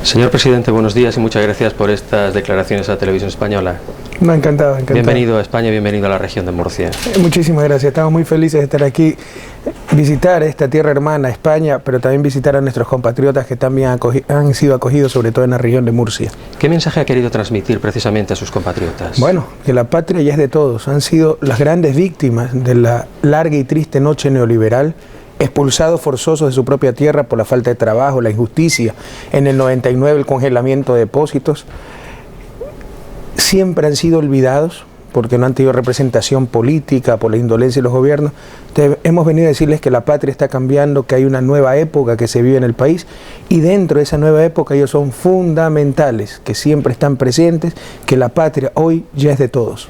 Señor presidente, buenos días y muchas gracias por estas declaraciones a la Televisión Española. No, encantado. Bienvenido a España, bienvenido a la región de Murcia. Muchísimas gracias, estamos muy felices de estar aquí, visitar esta tierra hermana, España, pero también visitar a nuestros compatriotas que también han sido acogidos, sobre todo en la región de Murcia. ¿Qué mensaje ha querido transmitir precisamente a sus compatriotas? Bueno, que la patria ya es de todos, han sido las grandes víctimas de la larga y triste noche neoliberal, expulsados forzosos de su propia tierra por la falta de trabajo, la injusticia, en el 99 el congelamiento de depósitos, siempre han sido olvidados porque no han tenido representación política por la indolencia de los gobiernos. Entonces, hemos venido a decirles que la patria está cambiando, que hay una nueva época que se vive en el país y dentro de esa nueva época ellos son fundamentales, que siempre están presentes, que la patria hoy ya es de todos.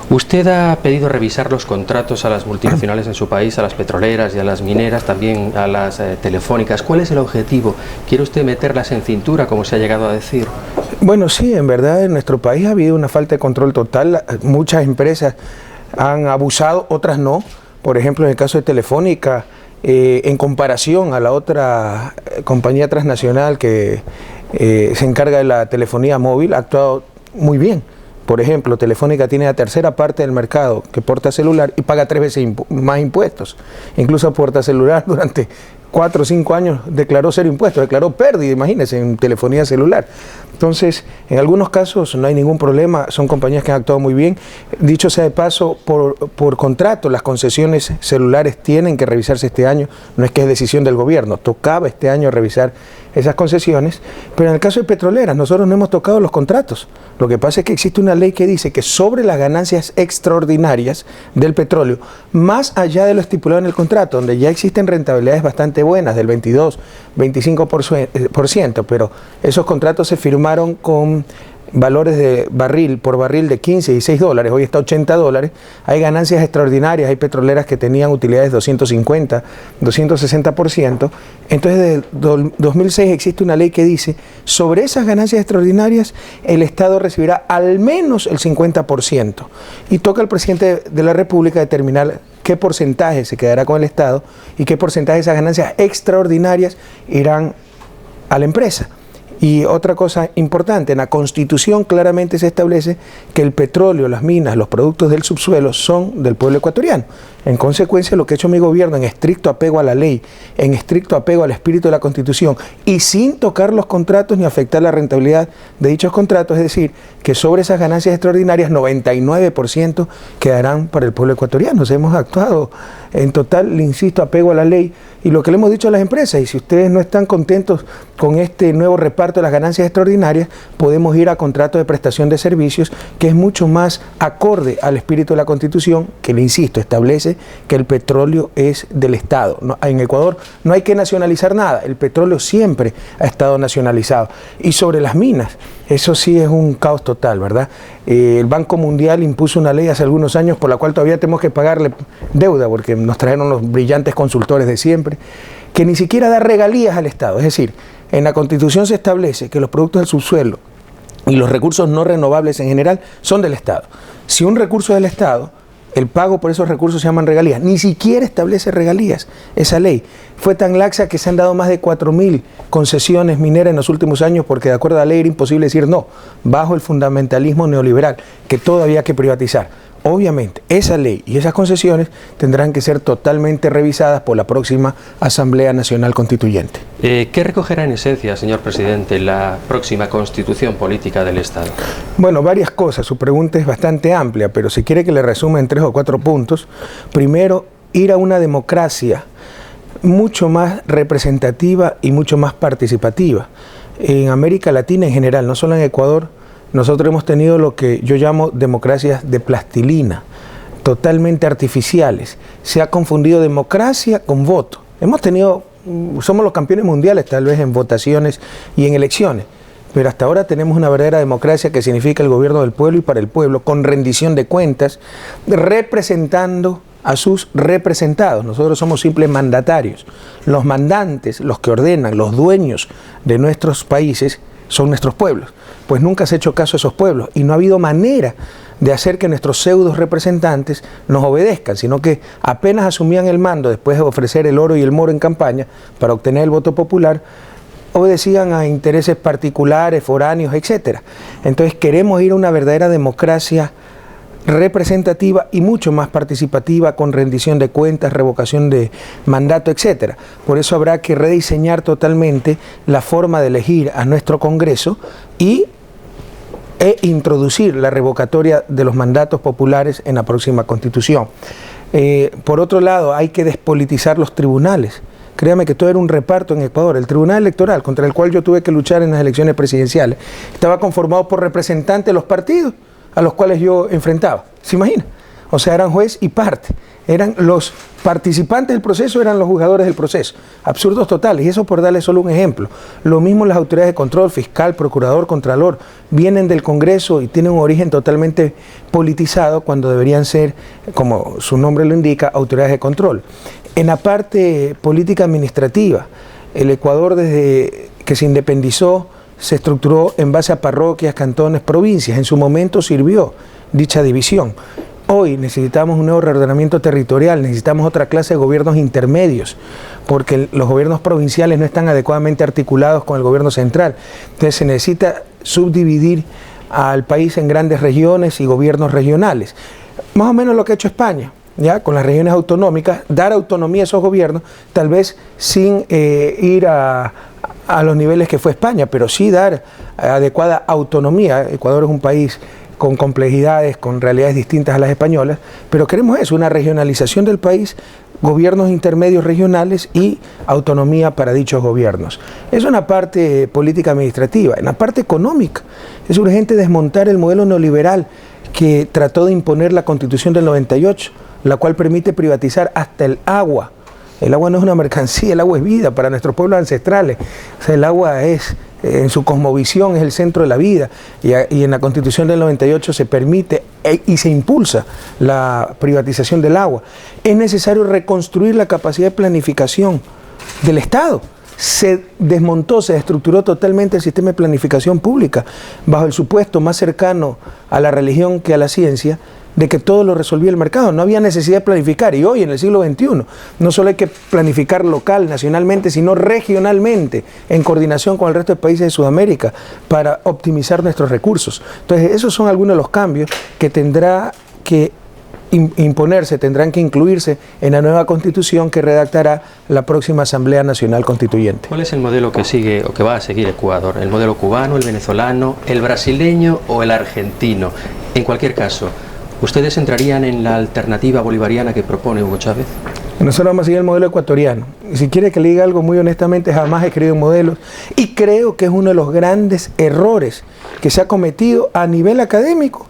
Usted ha pedido revisar los contratos a las multinacionales en su país, a las petroleras y a las mineras, también a las telefónicas. ¿Cuál es el objetivo? ¿Quiere usted meterlas en cintura, como se ha llegado a decir? Bueno, sí, en verdad en nuestro país ha habido una falta de control total. Muchas empresas han abusado, otras no. Por ejemplo, en el caso de Telefónica, en comparación a la otra compañía transnacional que se encarga de la telefonía móvil, ha actuado muy bien. Por ejemplo, Telefónica tiene la tercera parte del mercado que porta celular y paga 3 veces más impuestos. Incluso porta celular durante 4 o 5 años declaró cero impuestos, declaró pérdida, imagínense, en telefonía celular. Entonces, en algunos casos no hay ningún problema, son compañías que han actuado muy bien. Dicho sea de paso, por contrato, las concesiones celulares tienen que revisarse este año, no es que es decisión del gobierno, tocaba este año revisar esas concesiones, pero en el caso de petroleras, nosotros no hemos tocado los contratos. Lo que pasa es que existe una ley que dice que sobre las ganancias extraordinarias del petróleo, más allá de lo estipulado en el contrato, donde ya existen rentabilidades bastante buenas, del 22-25%, pero esos contratos se firmaron con valores de por barril de 15 y 6 dólares, hoy está $80, hay ganancias extraordinarias, hay petroleras que tenían utilidades 250, 260%, entonces desde 2006 existe una ley que dice, sobre esas ganancias extraordinarias el Estado recibirá al menos el 50%, y toca al presidente de la República determinar qué porcentaje se quedará con el Estado y qué porcentaje de esas ganancias extraordinarias irán a la empresa. Y otra cosa importante, en la Constitución claramente se establece que el petróleo, las minas, los productos del subsuelo son del pueblo ecuatoriano. En consecuencia, lo que ha hecho mi gobierno en estricto apego a la ley, en estricto apego al espíritu de la Constitución y sin tocar los contratos ni afectar la rentabilidad de dichos contratos, es decir, que sobre esas ganancias extraordinarias 99% quedarán para el pueblo ecuatoriano. Hemos actuado en total, le insisto, apego a la ley y lo que le hemos dicho a las empresas, y si ustedes no están contentos con este nuevo reparto de las ganancias extraordinarias, podemos ir a contratos de prestación de servicios, que es mucho más acorde al espíritu de la Constitución, que le insisto, establece que el petróleo es del Estado. En Ecuador no hay que nacionalizar nada, el petróleo siempre ha estado nacionalizado. Y sobre las minas, eso sí es un caos total, ¿verdad? El Banco Mundial impuso una ley hace algunos años por la cual todavía tenemos que pagarle deuda, porque nos trajeron los brillantes consultores de siempre, que ni siquiera da regalías al Estado. Es decir, en la Constitución se establece que los productos del subsuelo y los recursos no renovables en general son del Estado. Si un recurso es del Estado, el pago por esos recursos se llaman regalías. Ni siquiera establece regalías esa ley. Fue tan laxa que se han dado más de 4.000 concesiones mineras en los últimos años porque de acuerdo a la ley era imposible decir no, bajo el fundamentalismo neoliberal, que todo había que privatizar. Obviamente, esa ley y esas concesiones tendrán que ser totalmente revisadas por la próxima Asamblea Nacional Constituyente. ¿Qué recogerá en esencia, señor presidente, la próxima Constitución Política del Estado? Bueno, varias cosas. Su pregunta es bastante amplia, pero si quiere que le resuma en 3 o 4 puntos. Primero, ir a una democracia mucho más representativa y mucho más participativa. En América Latina en general, no solo en Ecuador, nosotros hemos tenido lo que yo llamo democracias de plastilina, totalmente artificiales. Se ha confundido democracia con voto. Somos los campeones mundiales tal vez en votaciones y en elecciones, pero hasta ahora tenemos una verdadera democracia que significa el gobierno del pueblo y para el pueblo, con rendición de cuentas, representando a sus representados. Nosotros somos simples mandatarios. Los mandantes, los que ordenan, los dueños de nuestros países, son nuestros pueblos, pues nunca se ha hecho caso a esos pueblos y no ha habido manera de hacer que nuestros pseudos representantes nos obedezcan, sino que apenas asumían el mando después de ofrecer el oro y el moro en campaña para obtener el voto popular, obedecían a intereses particulares, foráneos, etc. Entonces queremos ir a una verdadera democracia representativa y mucho más participativa, con rendición de cuentas, revocación de mandato, etc. Por eso habrá que rediseñar totalmente la forma de elegir a nuestro Congreso e introducir la revocatoria de los mandatos populares en la próxima Constitución. Por otro lado, hay que despolitizar los tribunales. Créame que todo era un reparto en Ecuador. El Tribunal Electoral, contra el cual yo tuve que luchar en las elecciones presidenciales, estaba conformado por representantes de los partidos a los cuales yo enfrentaba. ¿Se imagina? O sea, eran juez y parte. Eran los participantes del proceso, eran los juzgadores del proceso. Absurdos totales. Y eso por darle solo un ejemplo. Lo mismo las autoridades de control, fiscal, procurador, contralor, vienen del Congreso y tienen un origen totalmente politizado cuando deberían ser, como su nombre lo indica, autoridades de control. En la parte política administrativa, el Ecuador desde que se independizó se estructuró en base a parroquias, cantones, provincias. En su momento sirvió dicha división. Hoy necesitamos un nuevo reordenamiento territorial, necesitamos otra clase de gobiernos intermedios, porque los gobiernos provinciales no están adecuadamente articulados con el gobierno central. Entonces se necesita subdividir al país en grandes regiones y gobiernos regionales. Más o menos lo que ha hecho España, ya con las regiones autonómicas, dar autonomía a esos gobiernos, tal vez sin ir a los niveles que fue España, pero sí dar adecuada autonomía. Ecuador es un país con complejidades, con realidades distintas a las españolas, pero queremos eso, una regionalización del país, gobiernos intermedios regionales y autonomía para dichos gobiernos. Es una parte política administrativa. En la parte económica, es urgente desmontar el modelo neoliberal que trató de imponer la Constitución del 98, la cual permite privatizar hasta el agua. El agua no es una mercancía, el agua es vida para nuestros pueblos ancestrales. O sea, el agua es, en su cosmovisión, es el centro de la vida. Y en la Constitución del 98 se permite y se impulsa la privatización del agua. Es necesario reconstruir la capacidad de planificación del Estado. Se desmontó, se estructuró totalmente el sistema de planificación pública bajo el supuesto más cercano a la religión que a la ciencia, de que todo lo resolvía el mercado. No había necesidad de planificar. Y hoy, en el siglo XXI, no solo hay que planificar local, nacionalmente, sino regionalmente, en coordinación con el resto de países de Sudamérica, para optimizar nuestros recursos. Entonces, esos son algunos de los cambios que tendrá que imponerse, tendrán que incluirse en la nueva Constitución que redactará la próxima Asamblea Nacional Constituyente. ¿Cuál es el modelo que sigue o que va a seguir Ecuador? ¿El modelo cubano, el venezolano, el brasileño o el argentino? En cualquier caso, ¿ustedes entrarían en la alternativa bolivariana que propone Hugo Chávez? Nosotros vamos a seguir el modelo ecuatoriano. Y si quiere que le diga algo muy honestamente, jamás he creído en modelos. Y creo que es uno de los grandes errores que se ha cometido a nivel académico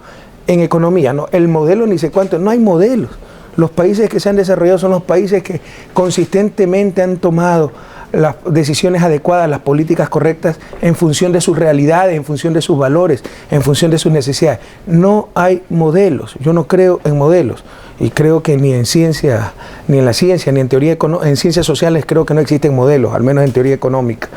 en economía. ¿No? El modelo ni sé cuánto, no hay modelos. Los países que se han desarrollado son los países que consistentemente han tomado las decisiones adecuadas, las políticas correctas en función de sus realidades, en función de sus valores, en función de sus necesidades. No hay modelos. Yo no creo en modelos y creo que ni en ciencia, ni en la ciencia, ni en teoría en ciencias sociales creo que no existen modelos, al menos en teoría económica.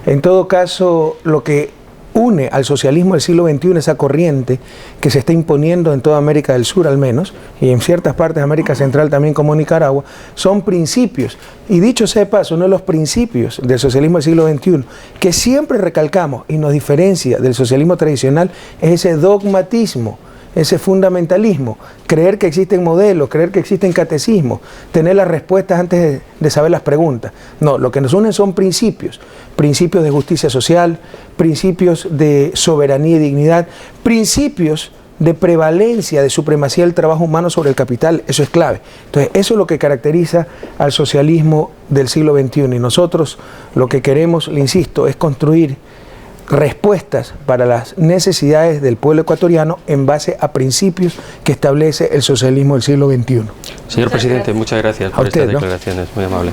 En todo caso, lo que une al socialismo del siglo XXI, esa corriente que se está imponiendo en toda América del Sur al menos, y en ciertas partes de América Central también como Nicaragua, son principios. Y dicho sea de paso, uno de los principios del socialismo del siglo XXI, que siempre recalcamos y nos diferencia del socialismo tradicional, es ese dogmatismo, ese fundamentalismo, creer que existen modelos, creer que existen catecismos, tener las respuestas antes de saber las preguntas. No, lo que nos unen son principios, principios de justicia social, principios de soberanía y dignidad, principios de prevalencia, de supremacía del trabajo humano sobre el capital. Eso es clave. Entonces, eso es lo que caracteriza al socialismo del siglo XXI. Y nosotros lo que queremos, le insisto, es construir respuestas para las necesidades del pueblo ecuatoriano en base a principios que establece el socialismo del siglo XXI. Señor presidente, muchas gracias por estas declaraciones, muy amable.